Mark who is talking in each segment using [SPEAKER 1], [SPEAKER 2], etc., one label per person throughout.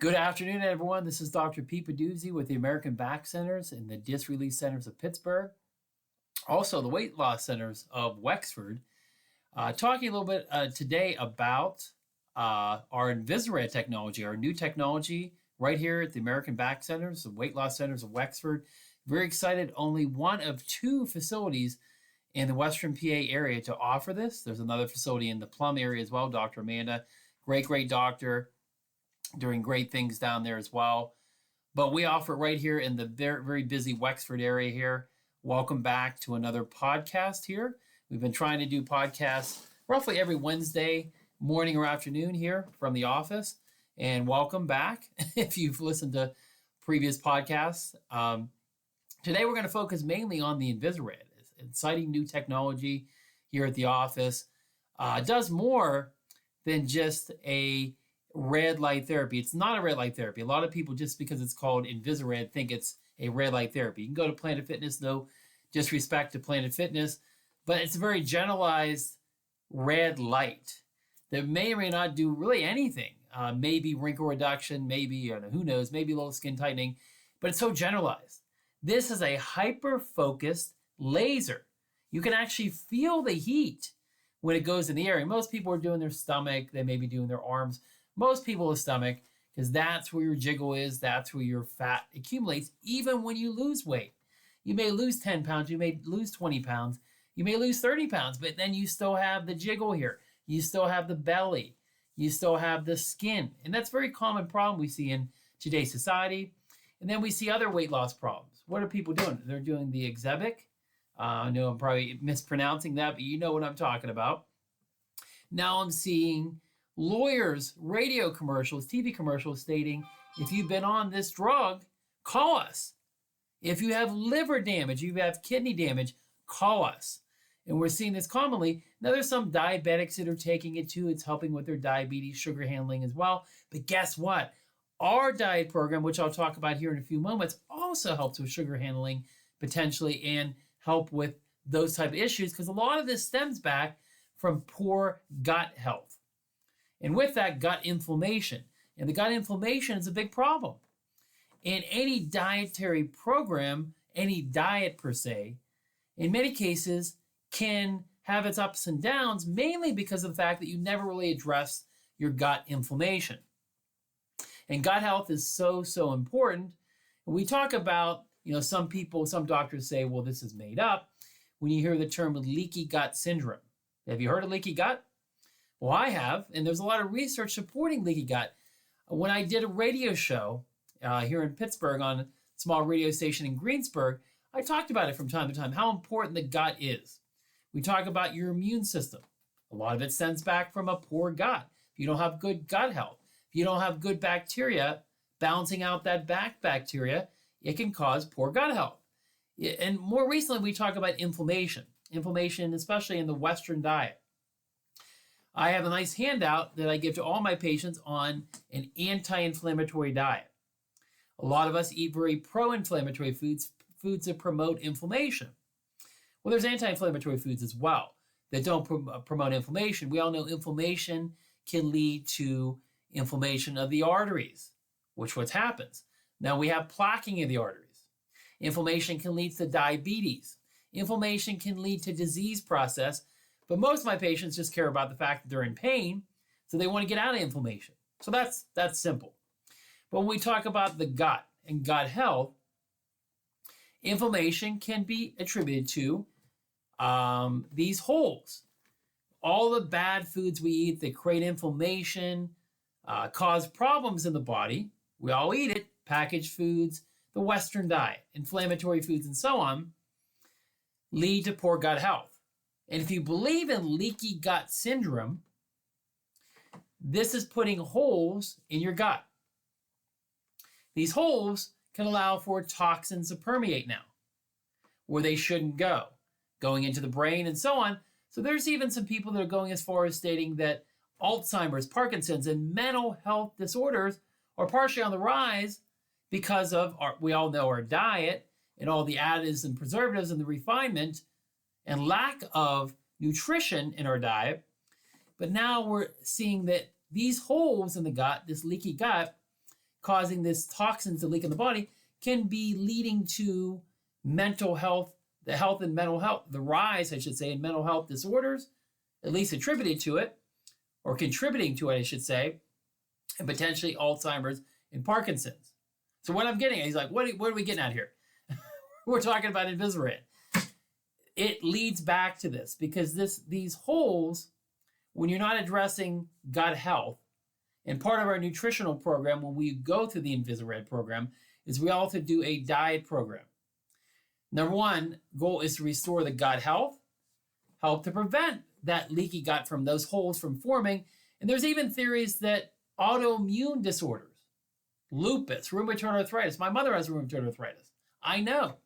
[SPEAKER 1] Good afternoon, everyone. This is Dr. Pete Peduzzi with the American Back Centers and the Disc Release Centers of Pittsburgh, also the Weight Loss Centers of Wexford, talking a little bit today about our Invisa-RED technology, our new technology right here at the American Back Centers, the Weight Loss Centers of Wexford. Very excited, only one of two facilities in the Western PA area to offer this. There's another facility in the Plum area as well, Dr. Amanda, great doctor, doing great things down there as well. But we offer it right here in the very busy Wexford area here. Welcome back to another podcast here. We've been trying to do podcasts roughly every Wednesday morning or afternoon here from the office. And welcome back if you've listened to previous podcasts. Today we're going to focus mainly on the Invisa-RED. It's exciting new technology here at the office. It does more than just a red light therapy. It's not a red light therapy. A lot of people, just because it's called Invisa-RED, think it's a red light therapy. You can go to Planet Fitness, no disrespect to Planet Fitness, but it's a very generalized red light that may or may not do really anything. Maybe wrinkle reduction, maybe, who knows, maybe a little skin tightening, but it's so generalized. This is a hyper-focused laser. You can actually feel the heat when it goes in the area. Most people are doing their stomach, they may be doing their arms. Most people the stomach, because that's where your jiggle is, that's where your fat accumulates, even when you lose weight. You may lose 10 pounds, you may lose 20 pounds, you may lose 30 pounds, but then you still have the jiggle here. You still have the belly. You still have the skin. And that's a very common problem we see in today's society. And then we see other weight loss problems. What are people doing? They're doing the eczebic. I know I'm probably mispronouncing that, but you know what I'm talking about. Now I'm seeing lawyers, radio commercials, TV commercials stating, if you've been on this drug, call us. If you have liver damage, you have kidney damage, call us. And we're seeing this commonly. Now there's some diabetics that are taking it too. It's helping with their diabetes, sugar handling as well. But guess what? Our diet program, which I'll talk about here in a few moments, also helps with sugar handling potentially and help with those type of issues, because a lot of this stems back from poor gut health. And with that, gut inflammation. And the gut inflammation is a big problem. And any dietary program, any diet per se, in many cases can have its ups and downs, mainly because of the fact that you never really address your gut inflammation. And gut health is so important. And we talk about, some people, some doctors say, well, this is made up when you hear the term leaky gut syndrome. Have you heard of leaky gut? Well, I have, and there's a lot of research supporting leaky gut. When I did a radio show here in Pittsburgh on a small radio station in Greensburg, I talked about it from time to time, how important the gut is. We talk about your immune system. A lot of it stems back from a poor gut. If you don't have good gut health, if you don't have good bacteria balancing out that back bacteria, it can cause poor gut health. And more recently, we talk about inflammation, especially in the Western diet. I have a nice handout that I give to all my patients on an anti-inflammatory diet. A lot of us eat very pro-inflammatory foods that promote inflammation. Well, there's anti-inflammatory foods as well that don't promote inflammation. We all know inflammation can lead to inflammation of the arteries, which what happens. Now we have plaquing of the arteries. Inflammation can lead to diabetes. Inflammation can lead to disease process. But most of my patients just care about the fact that they're in pain, so they want to get out of inflammation. So that's simple. But when we talk about the gut and gut health, inflammation can be attributed to these holes. All the bad foods we eat that create inflammation, cause problems in the body. We all eat it. Packaged foods, the Western diet, inflammatory foods, and so on, lead to poor gut health. And if you believe in leaky gut syndrome, this is putting holes in your gut. These holes can allow for toxins to permeate now, where they shouldn't go, going into the brain and so on. So there's even some people that are going as far as stating that Alzheimer's, Parkinson's, and mental health disorders are partially on the rise because of, we all know, our diet and all the additives and preservatives and the refinement and lack of nutrition in our diet. But now we're seeing that these holes in the gut, this leaky gut, causing this toxins to leak in the body can be leading to mental health, the health and mental health, the rise, I should say, in mental health disorders, at least attributed to it, or contributing to it, I should say, and potentially Alzheimer's and Parkinson's. So what I'm getting at, he's like, what are we getting at here? We're talking about Invisa-RED. It leads back to this because these holes, when you're not addressing gut health, and part of our nutritional program when we go through the Invisa-RED program is we also do a diet program. Number one, goal is to restore the gut health, help to prevent that leaky gut from those holes from forming. And there's even theories that autoimmune disorders, lupus, rheumatoid arthritis. My mother has rheumatoid arthritis. I know,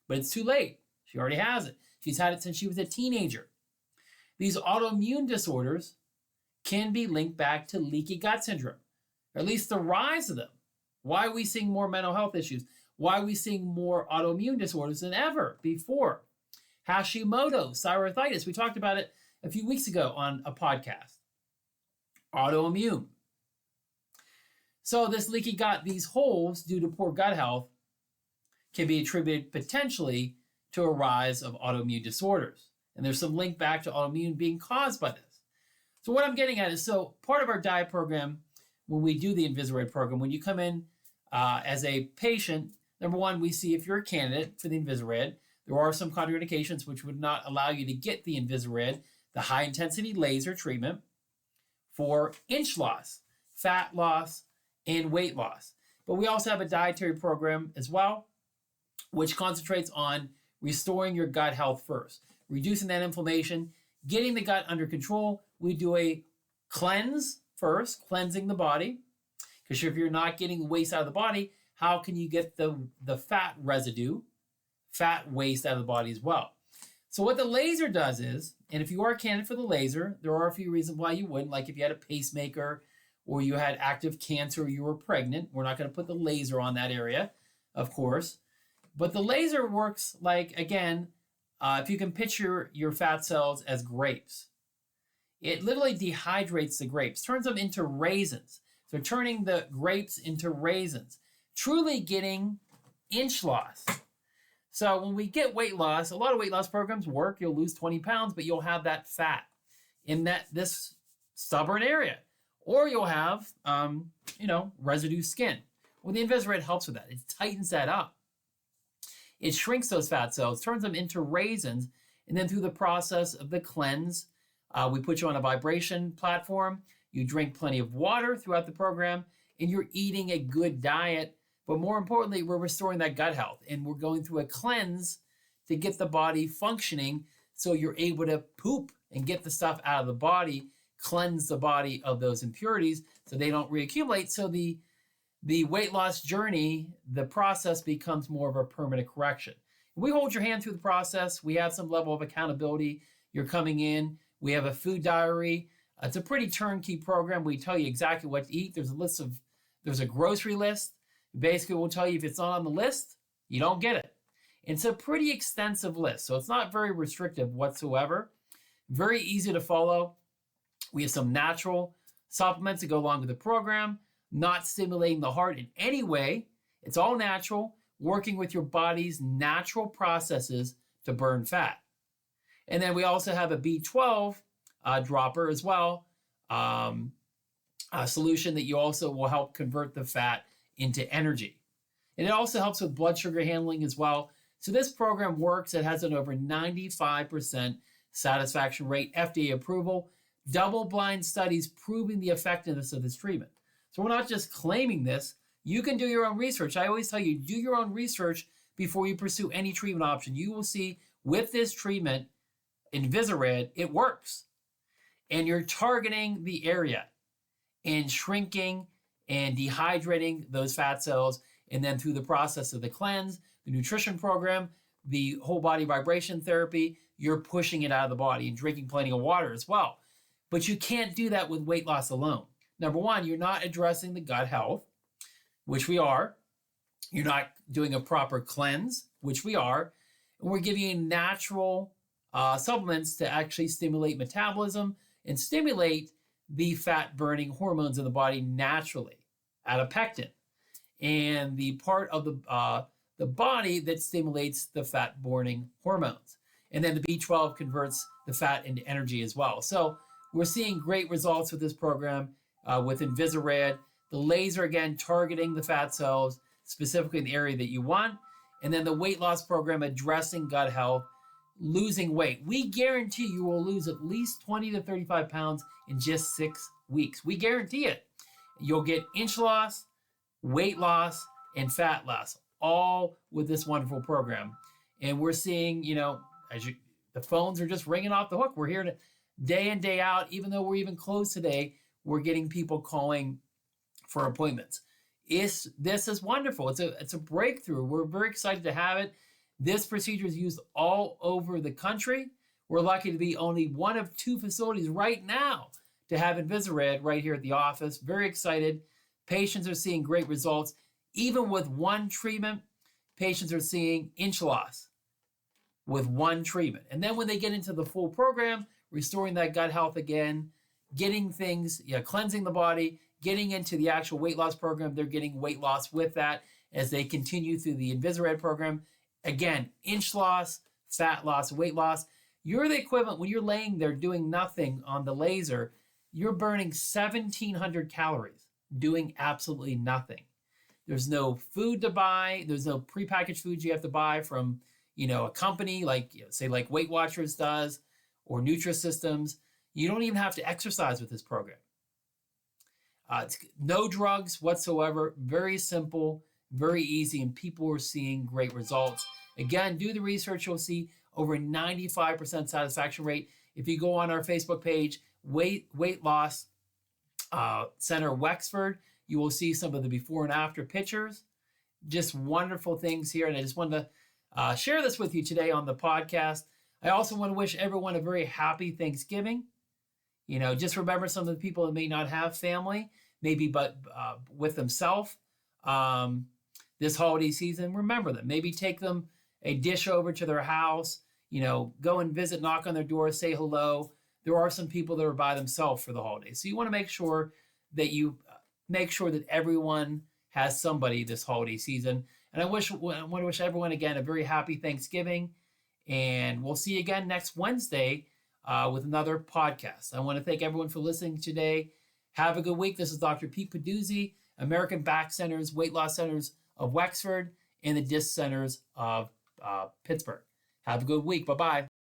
[SPEAKER 1] but it's too late. She already has it. She's had it since she was a teenager. These autoimmune disorders can be linked back to leaky gut syndrome, or at least the rise of them. Why are we seeing more mental health issues? Why are we seeing more autoimmune disorders than ever before? Hashimoto's, thyroiditis. We talked about it a few weeks ago on a podcast. Autoimmune. So this leaky gut, these holes due to poor gut health can be attributed potentially to a rise of autoimmune disorders. And there's some link back to autoimmune being caused by this. So what I'm getting at is, so part of our diet program, when we do the Invisa-RED program, when you come in as a patient, number one, we see if you're a candidate for the Invisa-RED. There are some contraindications which would not allow you to get the Invisa-RED, the high-intensity laser treatment for inch loss, fat loss, and weight loss. But we also have a dietary program as well, which concentrates on restoring your gut health first, reducing that inflammation, getting the gut under control. We do a cleanse first, cleansing the body, because if you're not getting waste out of the body, how can you get the fat residue, fat waste out of the body as well? So what the laser does is, and if you are a candidate for the laser, there are a few reasons why you wouldn't, like if you had a pacemaker or you had active cancer or you were pregnant. We're not going to put the laser on that area, of course. But the laser works like, again, if you can picture your fat cells as grapes. It literally dehydrates the grapes, turns them into raisins. So turning the grapes into raisins, truly getting inch loss. So when we get weight loss, a lot of weight loss programs work. You'll lose 20 pounds, but you'll have that fat in this stubborn area. Or you'll have, residue skin. Well, the Invisa-RED helps with that. It tightens that up. It shrinks those fat cells, turns them into raisins, and then through the process of the cleanse, we put you on a vibration platform. You drink plenty of water throughout the program, and you're eating a good diet. But more importantly, we're restoring that gut health, and we're going through a cleanse to get the body functioning so you're able to poop and get the stuff out of the body, cleanse the body of those impurities so they don't reaccumulate. So the weight loss journey, the process becomes more of a permanent correction. We hold your hand through the process. We have some level of accountability. You're coming in. We have a food diary. It's a pretty turnkey program. We tell you exactly what to eat. There's a grocery list. Basically, we'll tell you if it's not on the list, you don't get it. It's a pretty extensive list, so it's not very restrictive whatsoever. Very easy to follow. We have some natural supplements that go along with the program, not stimulating the heart in any way. It's all natural, working with your body's natural processes to burn fat. And then we also have a B12 dropper as well, a solution that you also will help convert the fat into energy. And it also helps with blood sugar handling as well. So this program works. It has an over 95% satisfaction rate, FDA approval, double-blind studies proving the effectiveness of this treatment. So we're not just claiming this. You can do your own research. I always tell you, do your own research before you pursue any treatment option. You will see with this treatment, Invisa-RED, it works. And you're targeting the area and shrinking and dehydrating those fat cells. And then through the process of the cleanse, the nutrition program, the whole body vibration therapy, you're pushing it out of the body and drinking plenty of water as well. But you can't do that with weight loss alone. Number one, you're not addressing the gut health, which we are. You're not doing a proper cleanse, which we are. And we're giving you natural supplements to actually stimulate metabolism and stimulate the fat burning hormones in the body naturally out of pectin. and the part of the body that stimulates the fat burning hormones. And then the B12 converts the fat into energy as well. So we're seeing great results with this program with Invisa-RED. The laser, again, targeting the fat cells, specifically in the area that you want. And then the weight loss program addressing gut health, losing weight. We guarantee you will lose at least 20 to 35 pounds in just 6 weeks. We guarantee it. You'll get inch loss, weight loss, and fat loss, all with this wonderful program. And we're seeing, the phones are just ringing off the hook. We're here to day in, day out, even though we're even closed today, we're getting people calling for appointments. This is wonderful. It's a breakthrough. We're very excited to have it. This procedure is used all over the country. We're lucky to be only one of 2 facilities right now to have Invisa-RED right here at the office. Very excited. Patients are seeing great results. Even with one treatment, patients are seeing inch loss with one treatment. And then when they get into the full program, restoring that gut health again, getting things, cleansing the body, getting into the actual weight loss program, they're getting weight loss with that as they continue through the Invisa-RED program. Again, inch loss, fat loss, weight loss. You're the equivalent, when you're laying there doing nothing on the laser, you're burning 1,700 calories doing absolutely nothing. There's no food to buy. There's no prepackaged foods you have to buy from, a company like, say, like Weight Watchers does or Nutrisystems. You don't even have to exercise with this program. It's no drugs whatsoever. Very simple, very easy, and people are seeing great results. Again, do the research. You'll see over 95% satisfaction rate. If you go on our Facebook page, Weight Loss Center Wexford, you will see some of the before and after pictures. Just wonderful things here. And I just wanted to share this with you today on the podcast. I also want to wish everyone a very happy Thanksgiving. Just remember some of the people that may not have family, maybe but with themselves this holiday season. Remember them. Maybe take them a dish over to their house. Go and visit, knock on their door, say hello. There are some people that are by themselves for the holidays. So you want to make sure that everyone has somebody this holiday season. And I want to wish everyone, again, a very happy Thanksgiving. And we'll see you again next Wednesday with another podcast. I want to thank everyone for listening today. Have a good week. This is Dr. Pete Peduzzi, American Back Centers, Weight Loss Centers of Wexford, and the Disc Centers of Pittsburgh. Have a good week. Bye-bye.